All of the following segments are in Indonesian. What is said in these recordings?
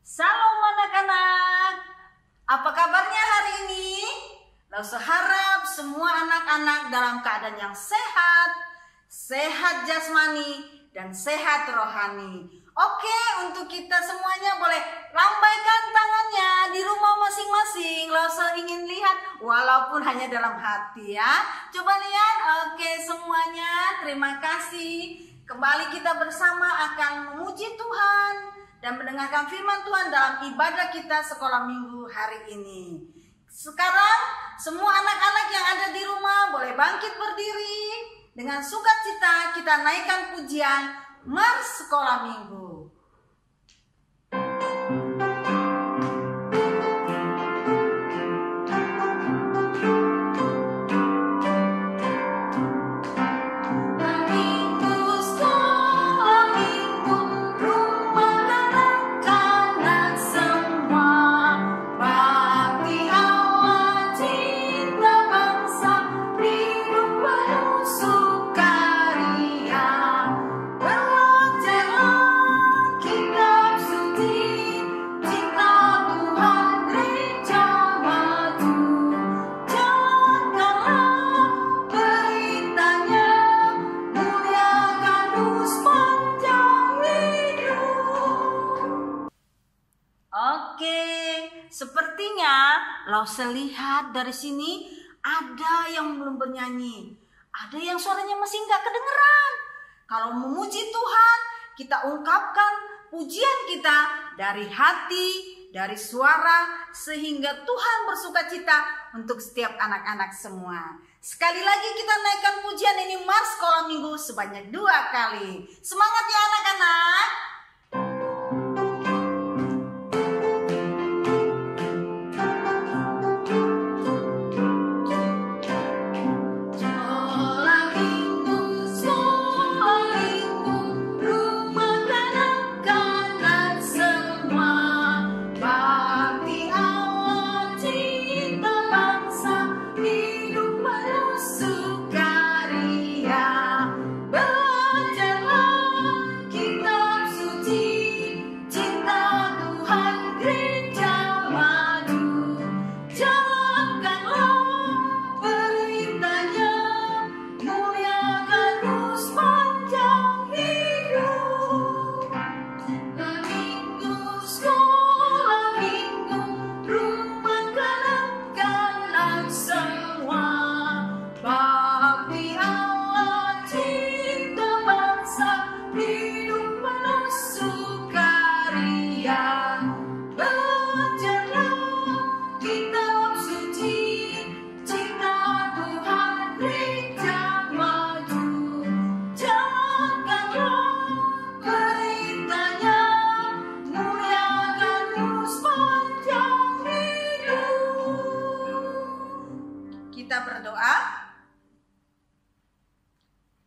Salam anak-anak, apa kabarnya hari ini? Lalu harap semua anak-anak dalam keadaan yang sehat, sehat jasmani dan sehat rohani. Oke, untuk kita semuanya boleh lambaikan tangannya di rumah masing-masing. Lalu ingin lihat walaupun hanya dalam hati ya. Coba lihat, oke semuanya, terima kasih. Kembali kita bersama akan memuji Tuhan dan mendengarkan firman Tuhan dalam ibadah kita sekolah minggu hari ini. Sekarang semua anak-anak yang ada di rumah boleh bangkit berdiri. Dengan sukacita kita naikkan pujian Mars Sekolah Minggu. Sepertinya Lause lihat dari sini ada yang belum bernyanyi, ada yang suaranya masih nggak kedengeran. Kalau memuji Tuhan, kita ungkapkan pujian kita dari hati, dari suara, sehingga Tuhan bersukacita untuk setiap anak-anak semua. Sekali lagi kita naikkan pujian ini Mars Sekolah Minggu sebanyak 2 kali. Semangat ya anak-anak!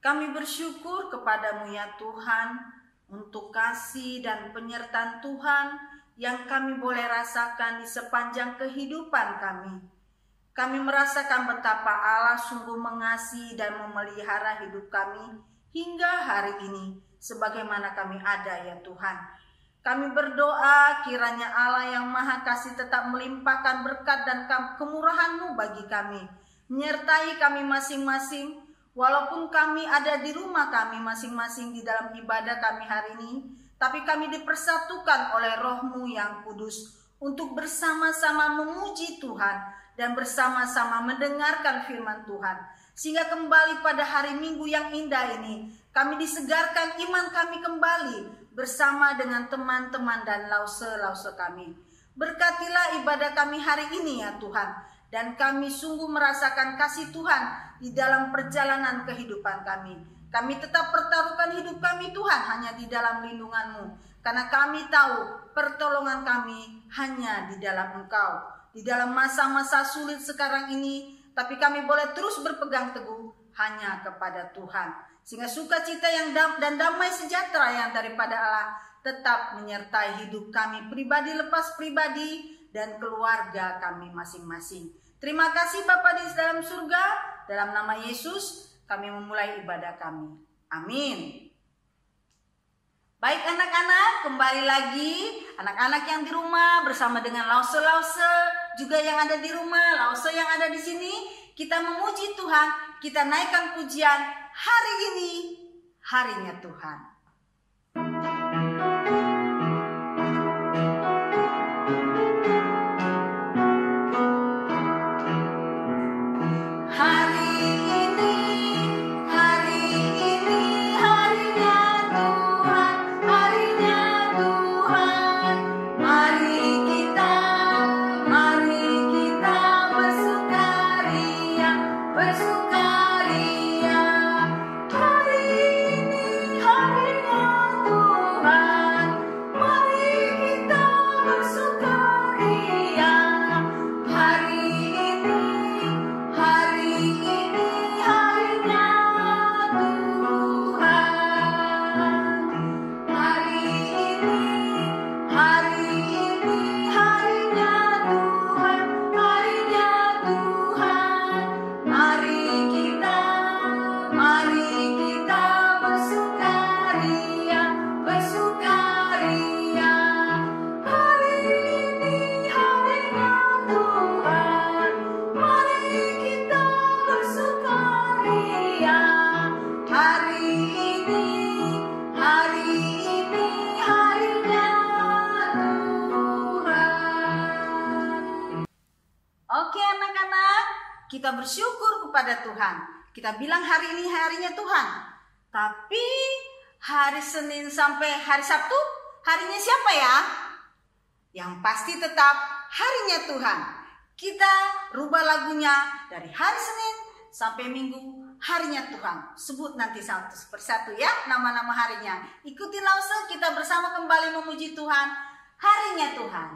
Kami bersyukur kepadamu ya Tuhan untuk kasih dan penyertaan Tuhan yang kami boleh rasakan di sepanjang kehidupan kami. Kami merasakan betapa Allah sungguh mengasihi dan memelihara hidup kami hingga hari ini sebagaimana kami ada ya Tuhan. Kami berdoa kiranya Allah yang Maha Kasih tetap melimpahkan berkat dan kemurahan-Mu bagi kami, menyertai kami masing-masing. Walaupun kami ada di rumah kami masing-masing di dalam ibadah kami hari ini, tapi kami dipersatukan oleh Roh-Mu yang kudus untuk bersama-sama memuji Tuhan dan bersama-sama mendengarkan firman Tuhan. Sehingga kembali pada hari Minggu yang indah ini, kami disegarkan iman kami kembali bersama dengan teman-teman dan lause-lause kami. Berkatilah ibadah kami hari ini ya Tuhan. Dan kami sungguh merasakan kasih Tuhan di dalam perjalanan kehidupan kami. Kami tetap pertaruhkan hidup kami Tuhan hanya di dalam lindungan-Mu. Karena kami tahu pertolongan kami hanya di dalam Engkau. Di dalam masa-masa sulit sekarang ini, tapi kami boleh terus berpegang teguh hanya kepada Tuhan. Sehingga sukacita dan damai sejahtera yang daripada Allah tetap menyertai hidup kami pribadi lepas pribadi dan keluarga kami masing-masing. Terima kasih Bapa di dalam surga, dalam nama Yesus kami memulai ibadah kami. Amin. Baik anak-anak, kembali lagi. Anak-anak yang di rumah bersama dengan lause-lause juga yang ada di rumah, lause yang ada di sini. Kita memuji Tuhan, kita naikkan pujian hari ini, harinya Tuhan. Kita bersyukur kepada Tuhan. Kita bilang hari ini harinya Tuhan. Tapi hari Senin sampai hari Sabtu, harinya siapa ya? Yang pasti tetap harinya Tuhan. Kita rubah lagunya dari hari Senin sampai Minggu, harinya Tuhan. Sebut nanti satu persatu ya nama-nama harinya. Ikuti lause, kita bersama kembali memuji Tuhan. Harinya Tuhan.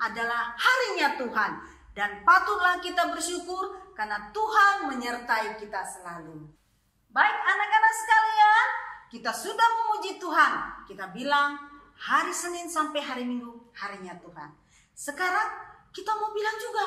Adalah harinya Tuhan, dan patutlah kita bersyukur karena Tuhan menyertai kita selalu. Baik anak-anak sekalian, kita sudah memuji Tuhan. Kita bilang hari Senin sampai hari Minggu harinya Tuhan. Sekarang kita mau bilang juga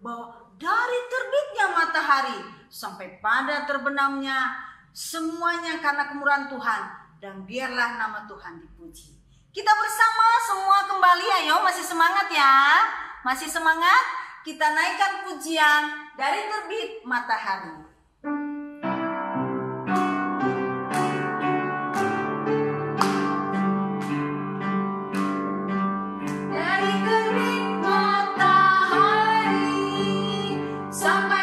bahwa dari terbitnya matahari sampai pada terbenamnya, semuanya karena kemurahan Tuhan, dan biarlah nama Tuhan dipuji. Kita bersama semua kembali, ayo masih semangat ya? Masih semangat? Kita naikkan pujian dari terbit matahari. Sampai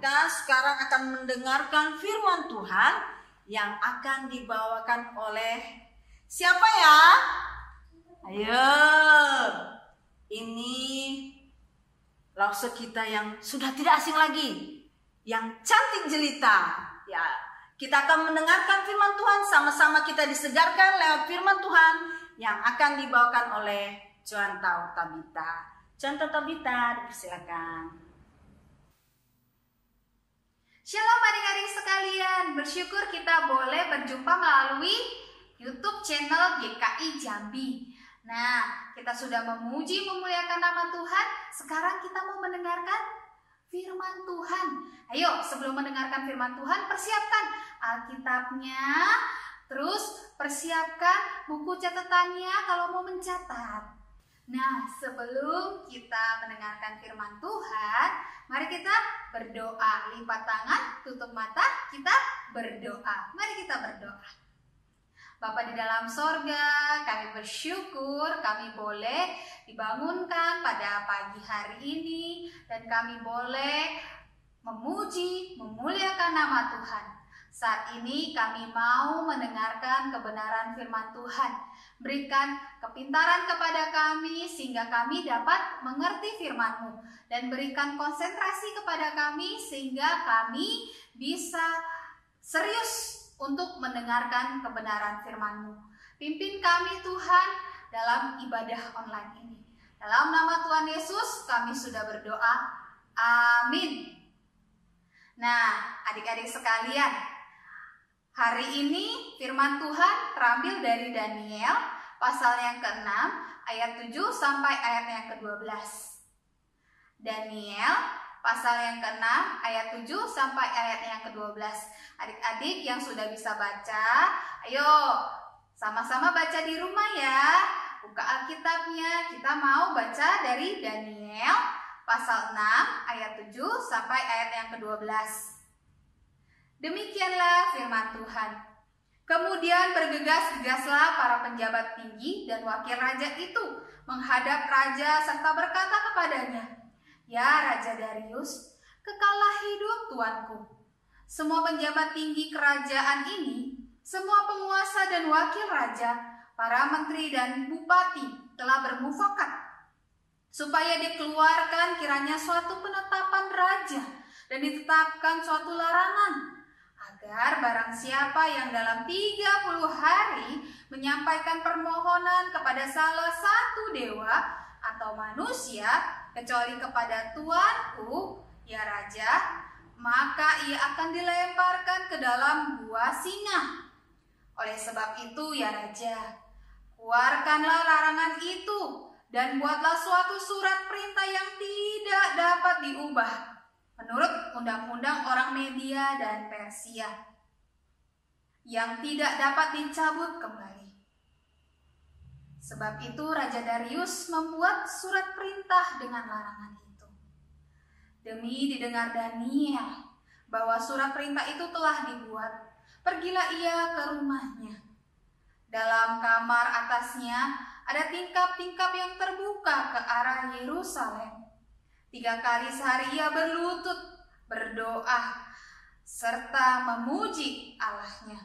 Kita sekarang akan mendengarkan firman Tuhan yang akan dibawakan oleh siapa ya? Ayo, ini Lause kita yang sudah tidak asing lagi, yang cantik jelita. Ya, kita akan mendengarkan firman Tuhan, sama-sama kita disegarkan lewat firman Tuhan yang akan dibawakan oleh Joanta Tabita. Joanta Tabita, dipersilakan. Shalom adik-adik sekalian, bersyukur kita boleh berjumpa melalui YouTube channel GKI Jambi. Nah, kita sudah memuji memuliakan nama Tuhan. Sekarang kita mau mendengarkan firman Tuhan. Ayo, sebelum mendengarkan firman Tuhan, persiapkan Alkitabnya. Terus persiapkan buku catatannya kalau mau mencatat. Nah, sebelum kita mendengarkan firman Tuhan, mari kita berdoa. Lipat tangan, tutup mata, kita berdoa. Mari kita berdoa. Bapa di dalam sorga, kami bersyukur kami boleh dibangunkan pada pagi hari ini, dan kami boleh memuji, memuliakan nama Tuhan. Saat ini kami mau mendengarkan kebenaran firman Tuhan. Berikan kepintaran kepada kami sehingga kami dapat mengerti firman-Mu, dan berikan konsentrasi kepada kami sehingga kami bisa serius untuk mendengarkan kebenaran firman-Mu. Pimpin kami Tuhan dalam ibadah online ini. Dalam nama Tuhan Yesus kami sudah berdoa. Amin. Nah, adik-adik sekalian, hari ini firman Tuhan terambil dari Daniel pasal yang ke-6 ayat 7 sampai ayat yang ke-12. Daniel pasal yang ke-6 ayat 7 sampai ayat yang ke-12. Adik-adik yang sudah bisa baca, ayo sama-sama baca di rumah ya. Buka Alkitabnya, kita mau baca dari Daniel pasal 6 ayat 7 sampai ayat yang ke-12. Demikianlah firman Tuhan. Kemudian bergegas-gegaslah para penjabat tinggi dan wakil raja itu menghadap raja serta berkata kepadanya, "Ya Raja Darius, kekalah hidup tuanku. Semua penjabat tinggi kerajaan ini, semua penguasa dan wakil raja, para menteri dan bupati telah bermufakat supaya dikeluarkan kiranya suatu penetapan raja dan ditetapkan suatu larangan, agar barang siapa yang dalam 30 hari menyampaikan permohonan kepada salah satu dewa atau manusia, kecuali kepada tuanku, ya Raja, maka ia akan dilemparkan ke dalam gua singa. Oleh sebab itu, ya Raja, keluarkanlah larangan itu dan buatlah suatu surat perintah yang tidak dapat diubah menurut undang-undang orang Media dan Persia, yang tidak dapat dicabut kembali. Sebab itu Raja Darius membuat surat perintah dengan larangan itu. Demi didengar Daniel bahwa surat perintah itu telah dibuat, pergilah ia ke rumahnya. Dalam kamar atasnya ada tingkap-tingkap yang terbuka ke arah Yerusalem. 3 kali sehari ia berlutut, berdoa, serta memuji Allahnya,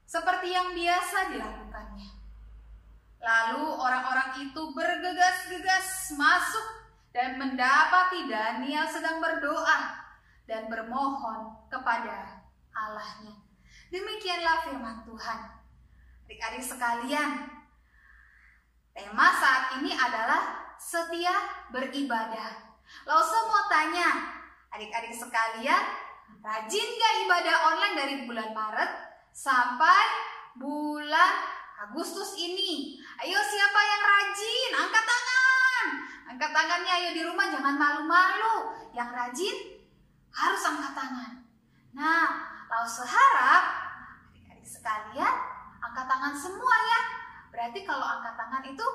seperti yang biasa dilakukannya. Lalu orang-orang itu bergegas-gegas masuk dan mendapati Daniel sedang berdoa dan bermohon kepada Allahnya. Demikianlah firman Tuhan. Adik-adik sekalian, tema saat ini adalah setia beribadah. Lause mau tanya, adik-adik sekalian, rajin gak ibadah online dari bulan Maret sampai bulan Agustus ini? Ayo, siapa yang rajin? Angkat tangan. Angkat tangannya, ayo di rumah jangan malu-malu. Yang rajin harus angkat tangan. Nah, Lause harap adik-adik sekalian angkat tangan semua ya. Berarti kalau angkat tangan itu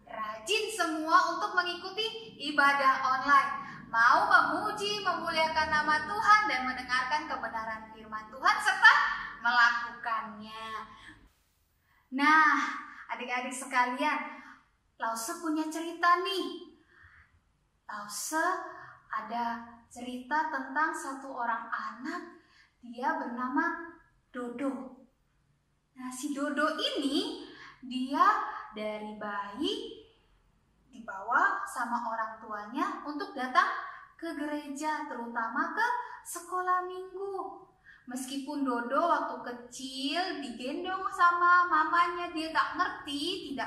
rajin semua untuk mengikuti ibadah online, mau memuji, memuliakan nama Tuhan dan mendengarkan kebenaran firman Tuhan serta melakukannya. Nah, adik-adik sekalian, Lause punya cerita nih. Lause ada cerita tentang satu orang anak, dia bernama Dodo. Nah, si Dodo ini dia dari bayi dibawa sama orang tuanya untuk datang ke gereja, terutama ke sekolah minggu. Meskipun Dodo waktu kecil digendong sama mamanya, dia tidak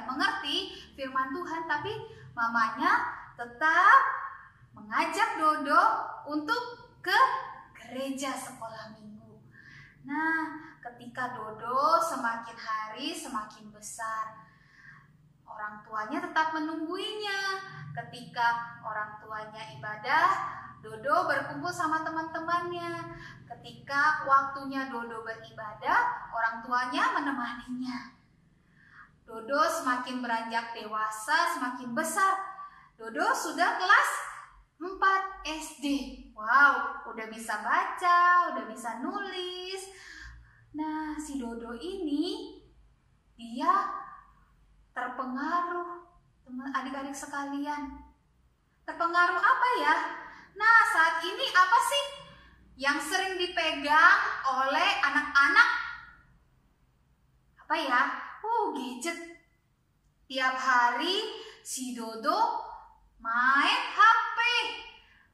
mengerti firman Tuhan, tapi mamanya tetap mengajak Dodo untuk ke gereja sekolah minggu. Nah, ketika Dodo semakin hari semakin besar, orang tuanya tetap menungguinya. Ketika orang tuanya ibadah, Dodo berkumpul sama teman-temannya. Ketika waktunya Dodo beribadah, orang tuanya menemaninya. Dodo semakin beranjak dewasa, semakin besar. Dodo sudah kelas 4 SD. Wow, udah bisa baca, udah bisa nulis. Nah, si Dodo ini dia terpengaruh, teman adik-adik sekalian. Terpengaruh apa ya? Nah, saat ini apa sih yang sering dipegang oleh anak-anak? Apa ya? Gadget. Tiap hari si Dodo main HP.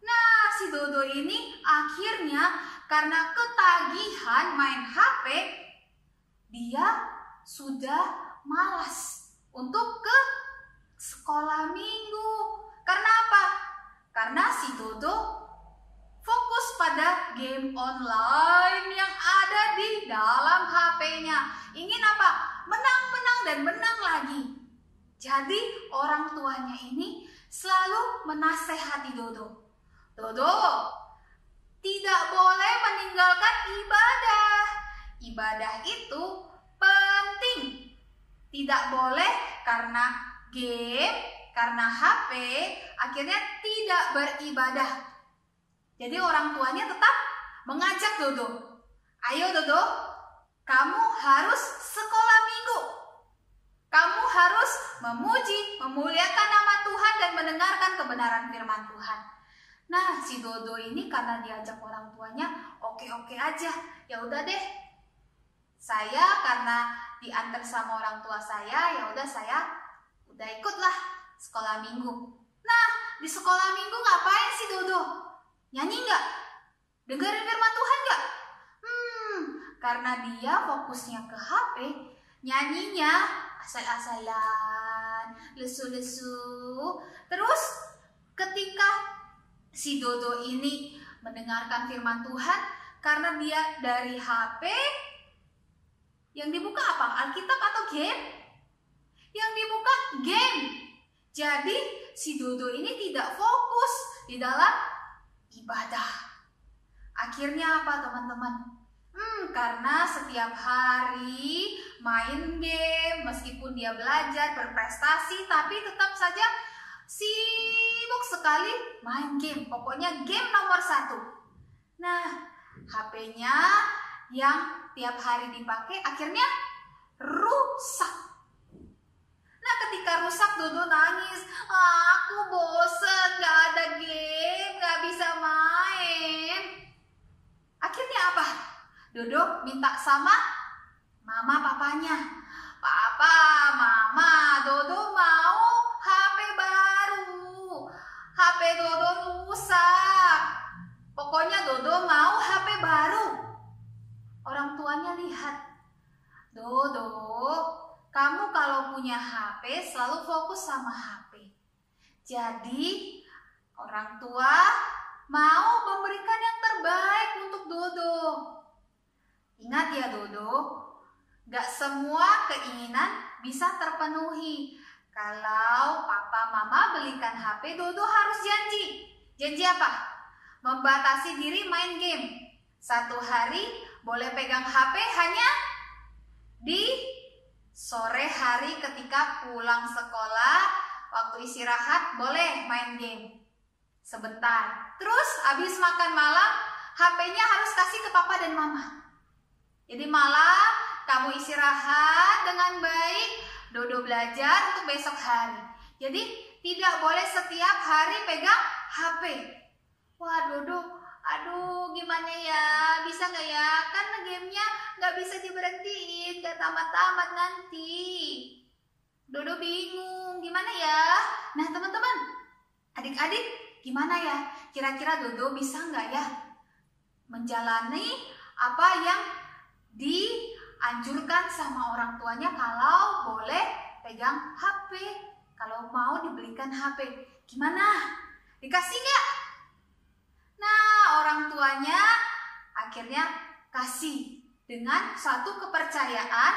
Nah, si Dodo ini akhirnya karena ketagihan main HP, dia sudah malas untuk ke sekolah minggu. Karena apa? Karena si Dodo fokus pada game online yang ada di dalam HP-nya. Ingin apa? Menang dan menang lagi. Jadi orang tuanya ini selalu menasehati Dodo. Dodo, tidak boleh meninggalkan ibadah. Ibadah itu penting. Tidak boleh karena game, karena HP, akhirnya tidak beribadah. Jadi orang tuanya tetap mengajak Dodo. Ayo Dodo, kamu harus sekolah minggu. Kamu harus memuji, memuliakan nama Tuhan dan mendengarkan kebenaran firman Tuhan. Nah, si Dodo ini karena diajak orang tuanya, oke-oke aja. Ya udah deh. Saya karena diantar sama orang tua saya, ya udah saya udah ikutlah sekolah minggu. Nah, di sekolah minggu ngapain si Dodo? Nyanyi nggak? Dengerin firman Tuhan nggak? Karena dia fokusnya ke HP, nyanyinya asal-asalan, lesu-lesu. Terus ketika si Dodo ini mendengarkan firman Tuhan, karena dia dari HP, yang dibuka apa? Alkitab atau game? Yang dibuka game. Jadi si Dodo ini tidak fokus di dalam ibadah. Akhirnya apa teman-teman? Karena setiap hari main game, meskipun dia belajar, berprestasi, tapi tetap saja sibuk sekali main game. Pokoknya game nomor 1. Nah, HP-nya yang tiap hari dipakai akhirnya rusak. Nah, ketika rusak Dodo nangis. Aku bosen, gak ada game, gak bisa main. Akhirnya apa? Dodo minta sama mama papanya. Papa, mama, Dodo mau HP baru. HP Dodo rusak. Pokoknya Dodo mau HP baru. Orang tuanya lihat, Dodo, kamu kalau punya HP selalu fokus sama HP. Jadi orang tua mau memberikan yang terbaik untuk Dodo. Ingat ya Dodo, gak semua keinginan bisa terpenuhi. Kalau papa mama belikan HP, Dodo harus janji. Janji apa? Membatasi diri main game. 1 hari boleh pegang HP hanya di sore hari ketika pulang sekolah, waktu istirahat boleh main game sebentar. Terus habis makan malam, HP-nya harus kasih ke papa dan mama. Jadi malam kamu istirahat dengan baik, Dodo belajar untuk besok hari. Jadi tidak boleh setiap hari pegang HP. Wah, Dodo, aduh gimana ya? Bisa nggak ya? Kan gamenya nggak bisa diberhentiin, nggak tamat-tamat nanti. Dodo bingung, gimana ya? Nah teman-teman, adik-adik gimana ya? Kira-kira Dodo bisa nggak ya menjalani apa yang dianjurkan sama orang tuanya kalau boleh pegang HP, kalau mau dibelikan HP? Gimana? Dikasih nggak? Nah, orang tuanya akhirnya kasih dengan suatu kepercayaan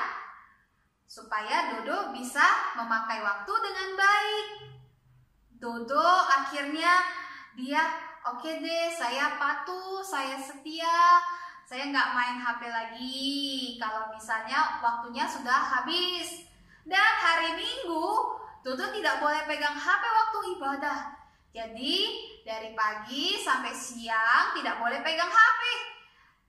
supaya Dodo bisa memakai waktu dengan baik. Dodo akhirnya dia oke deh, saya patuh, saya setia, saya nggak main HP lagi kalau misalnya waktunya sudah habis. Dan hari Minggu, Dodo tidak boleh pegang HP waktu ibadah. Jadi dari pagi sampai siang tidak boleh pegang HP.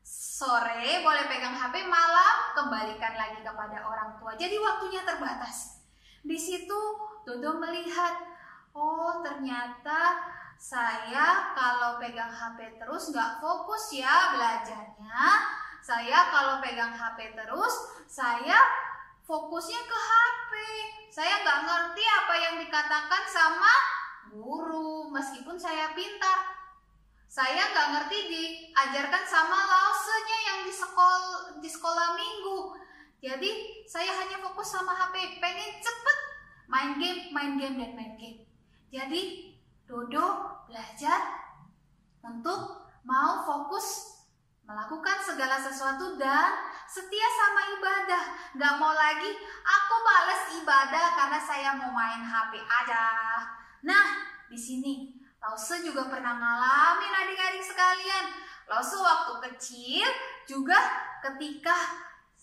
Sore boleh pegang HP, malam kembalikan lagi kepada orang tua. Jadi waktunya terbatas. Di situ Dodo melihat, oh ternyata saya kalau pegang HP terus nggak fokus ya belajarnya. Saya kalau pegang HP terus, saya fokusnya ke HP. Saya nggak ngerti apa yang dikatakan sama guru, meskipun saya pintar. Saya nggak ngerti diajarkan sama lausenya yang di sekolah minggu. Jadi saya hanya fokus sama HP, pengen cepet main game, dan main game. Jadi Dodo belajar untuk mau fokus melakukan segala sesuatu dan setia sama ibadah. Nggak mau lagi, aku males ibadah karena saya mau main HP aja. Nah, di sini Lause juga pernah ngalamin adik-adik sekalian. Lause waktu kecil juga ketika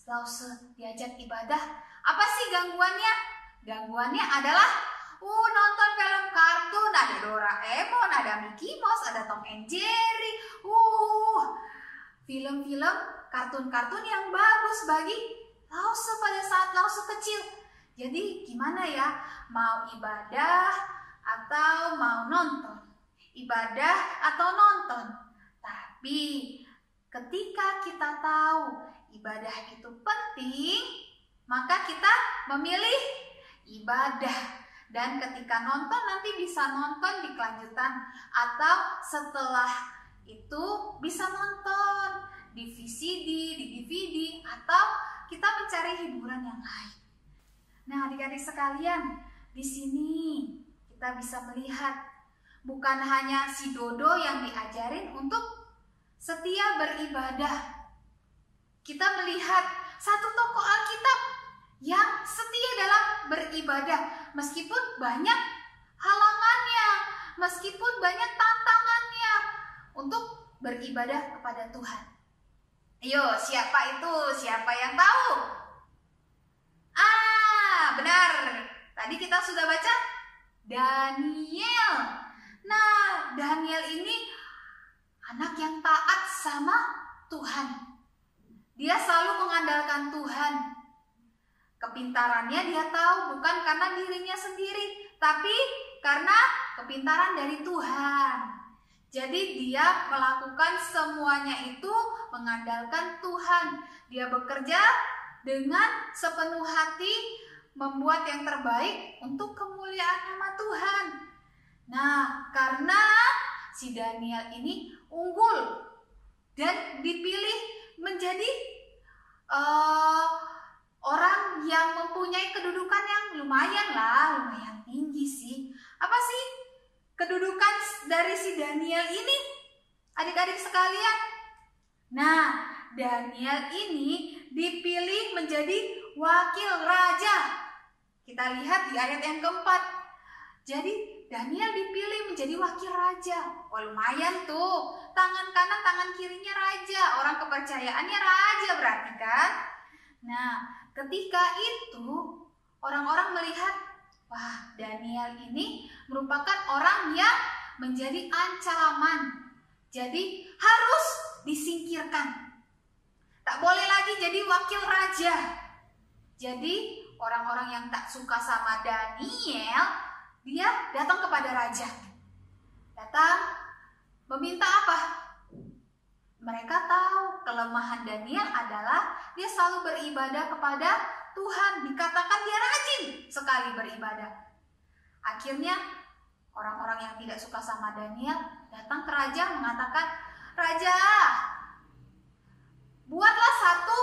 Lause diajak ibadah, apa sih gangguannya? Gangguannya adalah nonton film kartun, ada Doraemon, ada Mickey Mouse, ada Tom and Jerry. Film-film kartun-kartun yang bagus bagi Lause pada saat Lause kecil. Jadi gimana ya? Mau ibadah atau mau nonton? Ibadah atau nonton? Tapi ketika kita tahu ibadah itu penting, maka kita memilih ibadah. Dan ketika nonton nanti bisa nonton di kelanjutan, atau setelah itu bisa nonton di VCD, di DVD, atau kita mencari hiburan yang lain. Nah, adik-adik sekalian, di sini kita bisa melihat bukan hanya si Dodo yang diajarin untuk setia beribadah. Kita melihat satu tokoh Alkitab yang setia dalam beribadah meskipun banyak halangannya, meskipun banyak tantangannya untuk beribadah kepada Tuhan. Ayo, siapa itu? Siapa yang tahu? Benar. Tadi kita sudah baca Daniel. Nah, Daniel ini anak yang taat sama Tuhan. Dia selalu mengandalkan Tuhan. Kepintarannya dia tahu bukan karena dirinya sendiri, tapi karena kepintaran dari Tuhan. Jadi dia melakukan semuanya itu mengandalkan Tuhan. Dia bekerja dengan sepenuh hati, membuat yang terbaik untuk kemuliaan nama Tuhan. Nah, karena si Daniel ini unggul dan dipilih menjadi orang yang mempunyai kedudukan yang lumayan tinggi sih. Apa sih kedudukan dari si Daniel ini, adik-adik sekalian? Nah, Daniel ini dipilih menjadi wakil raja. Kita lihat di ayat yang keempat. Jadi Daniel dipilih menjadi wakil raja. Wah, lumayan tuh. Tangan kanan, tangan kirinya raja. Orang kepercayaannya raja berarti kan? Nah, ketika itu orang-orang melihat, wah, Daniel ini merupakan orang yang menjadi ancaman. Jadi harus disingkirkan. Tak boleh lagi jadi wakil raja. Jadi orang-orang yang tak suka sama Daniel, dia datang kepada raja. Datang, meminta apa? Mereka tahu kelemahan Daniel adalah dia selalu beribadah kepada Tuhan. Dikatakan dia rajin sekali beribadah. Akhirnya orang-orang yang tidak suka sama Daniel datang ke raja mengatakan, "Raja, buatlah satu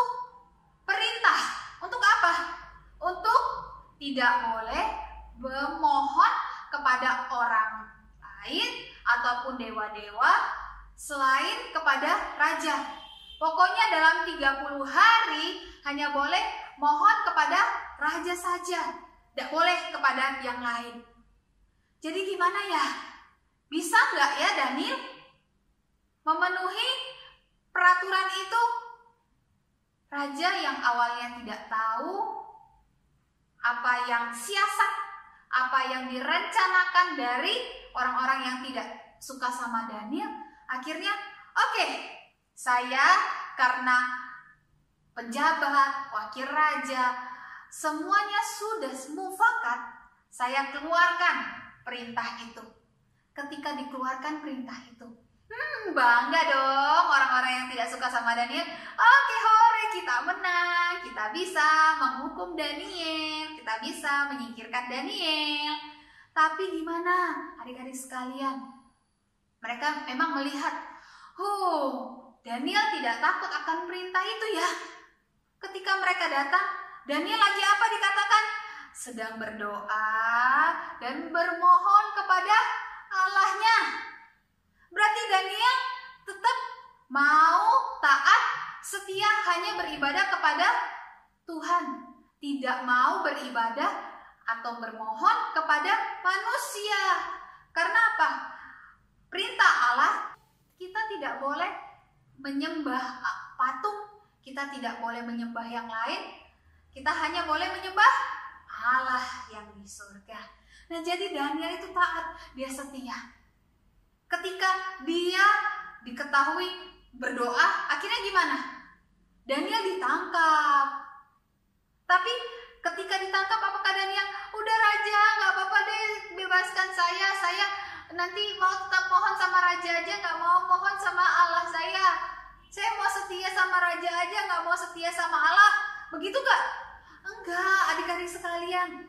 perintah." Untuk apa? Untuk tidak boleh memohon kepada orang lain ataupun dewa-dewa selain kepada raja. Pokoknya dalam 30 hari hanya boleh mohon kepada raja saja. Tidak boleh kepada yang lain. Jadi gimana ya? Bisa nggak ya Daniel memenuhi peraturan itu? Raja yang awalnya tidak tahu apa yang siasat, apa yang direncanakan dari orang-orang yang tidak suka sama Daniel, akhirnya oke, saya karena penjabat, wakil raja, semuanya sudah mufakat, saya keluarkan perintah itu. Ketika dikeluarkan perintah itu, bangga dong orang-orang yang tidak suka sama Daniel. Oke, hore, kita menang, kita bisa menghukum Daniel, kita bisa menyingkirkan Daniel. Tapi gimana adik-adik sekalian? Mereka memang melihat, Daniel tidak takut akan perintah itu ya. Ketika mereka datang, Daniel lagi apa dikatakan? Sedang berdoa dan bermohon kepada Allahnya. Berarti Daniel tetap mau taat, setia hanya beribadah kepada Tuhan. Tidak mau beribadah atau bermohon kepada manusia. Karena apa? Perintah Allah, kita tidak boleh menyembah patung, kita tidak boleh menyembah yang lain, kita hanya boleh menyembah Allah yang di surga. Nah, jadi Daniel itu taat, dia setia. Ketika dia diketahui berdoa, akhirnya gimana? Daniel ditangkap. Tapi ketika ditangkap, apakah Daniel, udah raja, gak apa-apa deh, bebaskan saya nanti mau tetap mohon sama raja aja, gak mau mohon sama Allah saya mau setia sama raja aja, gak mau setia sama Allah. Begitu gak? Enggak, adik-adik sekalian.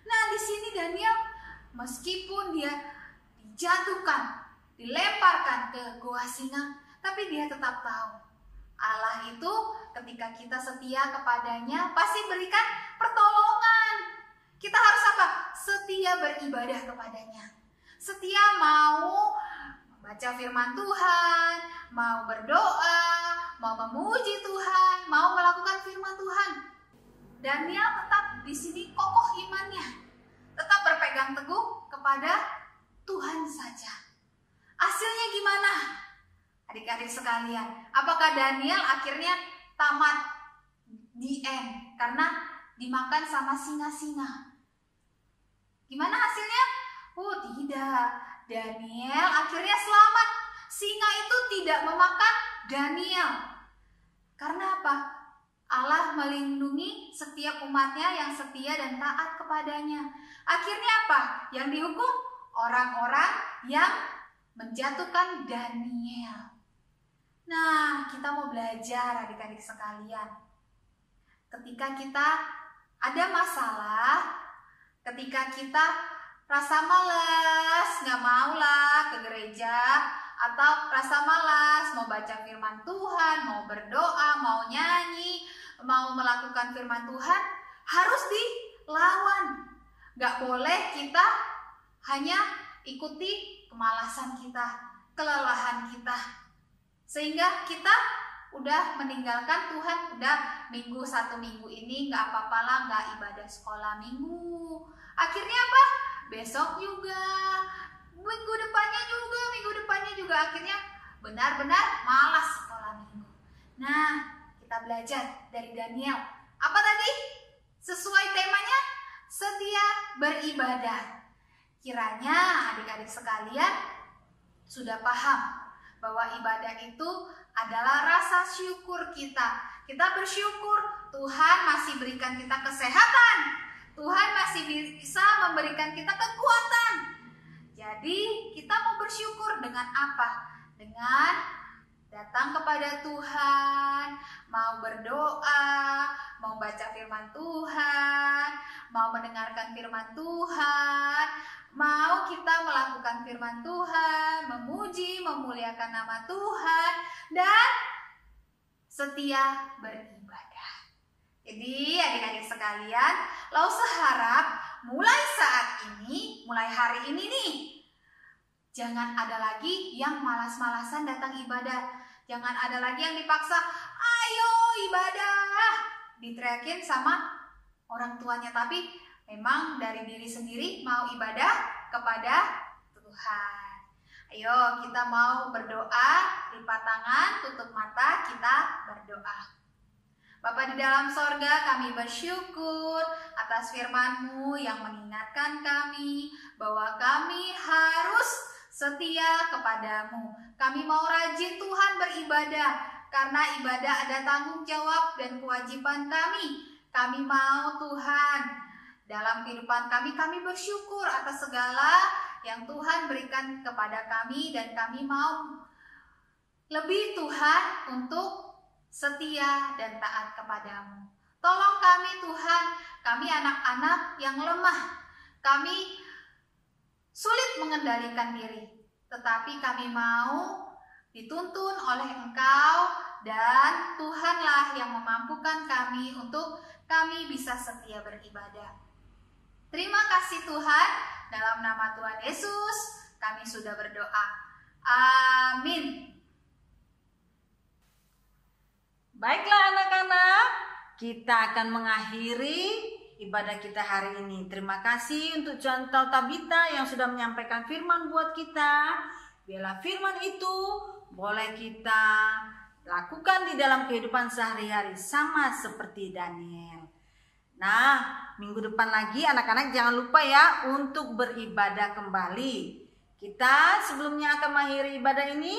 Nah, di sini Daniel meskipun dia dijatuhkan, dilemparkan ke gua singa, tapi dia tetap tahu Allah itu ketika kita setia kepadanya pasti berikan pertolongan. Kita harus apa? Setia beribadah kepadanya. Setia mau membaca firman Tuhan, mau berdoa, mau memuji Tuhan, mau melakukan firman Tuhan. Daniel tetap di sini kokoh imannya, tetap berpegang teguh kepada Tuhan saja. Hasilnya gimana? Adik-adik sekalian, apakah Daniel akhirnya tamat di end karena dimakan sama singa-singa? Gimana hasilnya? Tidak. Daniel akhirnya selamat. Singa itu tidak memakan Daniel. Karena apa? Allah melindungi setiap umatnya yang setia dan taat kepadanya. Akhirnya apa? Yang dihukum? Orang-orang yang menjatuhkan Daniel. Nah, kita mau belajar adik-adik sekalian. Ketika kita ada masalah, ketika kita rasa malas, gak maulah ke gereja, atau rasa malas mau baca firman Tuhan, mau berdoa, mau nyanyi, mau melakukan firman Tuhan, harus dilawan. Gak boleh kita hanya ikuti kemalasan kita, kelelahan kita, sehingga kita udah meninggalkan Tuhan. Udah satu minggu ini gak apa-apa lah, gak ibadah sekolah minggu. Akhirnya apa? Besok juga, minggu depannya juga akhirnya benar-benar malas sekolah minggu. Nah, kita belajar dari Daniel. Apa tadi? Sesuai temanya, setia beribadah. Kiranya adik-adik sekalian sudah paham bahwa ibadah itu adalah rasa syukur kita. Kita bersyukur Tuhan masih berikan kita kesehatan, Tuhan masih bisa memberikan kita kekuatan. Jadi kita mau bersyukur dengan apa? Dengan datang kepada Tuhan, mau berdoa, mau baca firman Tuhan, mau mendengarkan firman Tuhan, mau kita melakukan firman Tuhan, memuji, memuliakan nama Tuhan, dan setia beribadah. Jadi adik-adik sekalian, Lause harap mulai saat ini, mulai hari ini nih, jangan ada lagi yang malas-malasan datang ibadah. Jangan ada lagi yang dipaksa, ayo ibadah, diteriakin sama orang tuanya. Tapi memang dari diri sendiri mau ibadah kepada Tuhan. Ayo kita mau berdoa, lipat tangan, tutup mata, kita berdoa. Bapa di dalam sorga, kami bersyukur atas firman-Mu yang mengingatkan kami bahwa kami harus setia kepadamu. Kami mau rajin Tuhan beribadah, karena ibadah ada tanggung jawab dan kewajiban kami. Kami mau Tuhan, dalam kehidupan kami bersyukur atas segala yang Tuhan berikan kepada kami, dan kami mau lebih Tuhan untuk setia dan taat kepadamu. Tolong kami Tuhan, kami anak-anak yang lemah, kami sulit mengendalikan diri, tetapi kami mau dituntun oleh Engkau, dan Tuhanlah yang memampukan kami untuk kami bisa setia beribadah. Terima kasih Tuhan, dalam nama Tuhan Yesus kami sudah berdoa. Amin. Baiklah anak-anak, kita akan mengakhiri ibadah kita hari ini. Terima kasih untuk Contoh Tabita yang sudah menyampaikan firman buat kita. Biarlah firman itu boleh kita lakukan di dalam kehidupan sehari-hari sama seperti Daniel. Nah, minggu depan lagi anak-anak jangan lupa ya untuk beribadah kembali. Kita sebelumnya akan mengakhiri ibadah ini,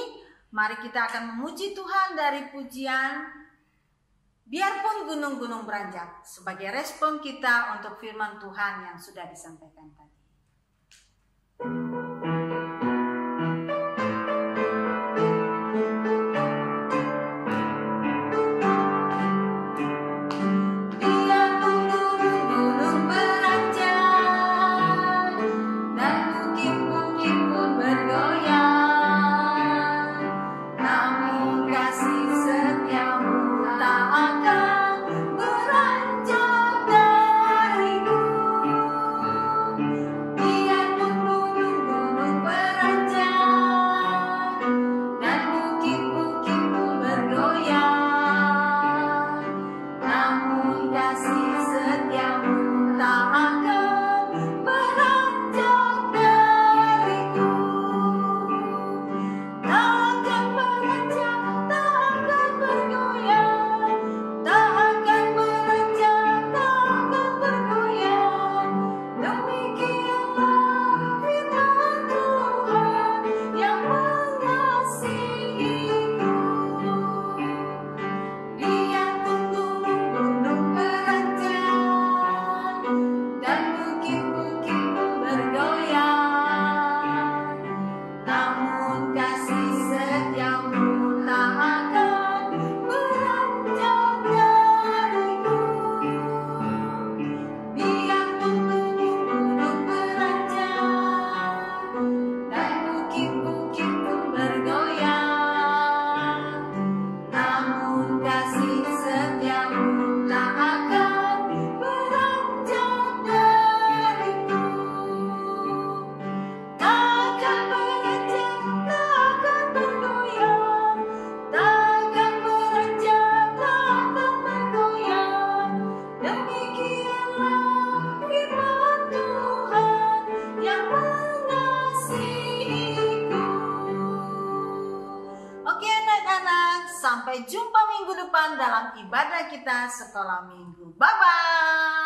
mari kita akan memuji Tuhan dari pujian Biarpun gunung-gunung beranjak, sebagai respon kita untuk firman Tuhan yang sudah disampaikan tadi. Sampai jumpa minggu depan dalam ibadah kita sekolah minggu. Bye-bye.